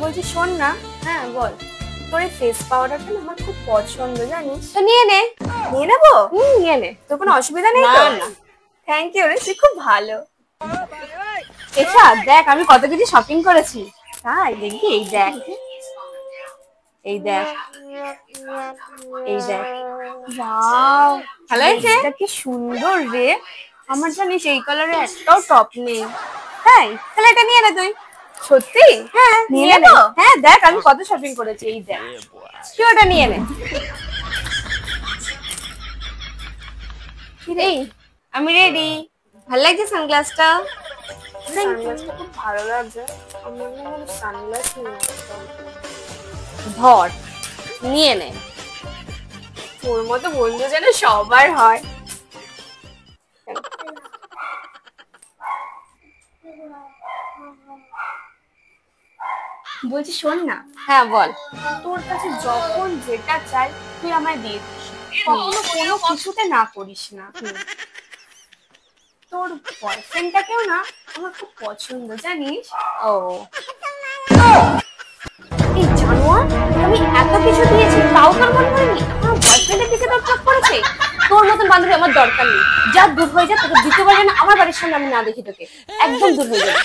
বলছি শোন না। হ্যাঁ বল। তোর এই ফেস পাউডারটা না আমার খুব পছন্দ জানিস। তো নিয়ে নে। নিয়ে নেবো? নিয়ে নে, তোর কোনো অসুবিধা নেই তো? না। থ্যাংক ইউ রে, তুই খুব ভালো। এসা দেখ আমি কত কিছু শপিং করেছি। তাই দেখি, এই দেখ, এই দেখ, এই দেখ। ওয়াও, ভালো হয়েছে। এটা কি সুন্দর রে। আমার জানিস এই কালারে একটাও টপ নেই। তাই তাহলে এটা নিয়ে নে তুই। সত্যি? হ্যাঁ নিয়ে নে। হ্যাঁ দেখ আমি কত শপিং করেছি, এই দেখ। তুই ওটা নিয়ে নে। এই আমি রেডি। ভালো লাগছে সানগ্লাসটা? সানগ্লাসটা খুব ভালো লাগছে। আমার না কোনো সানগ্লাস নেই। ধর নিয়ে নে। তোর মতো বন্ধু যেন সবার হয়। বলছি শোন না। হ্যাঁ বল। তোর কাছে যখন যেটা চাই তুই আমায় দিয়ে দিস, কখনো কোনো কিছুতে না করিস না। তোর বয়ফ্রেন্ডটাকেও না আমার খুব পছন্দ জানিস। ও এই জানোয়ার, আমি এত কিছু দিয়েছি তাও তোর মনে হয়নি? আমার বয়ফ্রেন্ডের দিকে তোর চোখ পড়েছে। তোর মতন বান্ধবী আমার দরকার নেই। যা দূর হয়ে যা, তোকে দ্বিতীয়বার যেন আমার বাড়ির সামনে আমি না দেখি তোকে। একদম দূর হয়ে যাবে।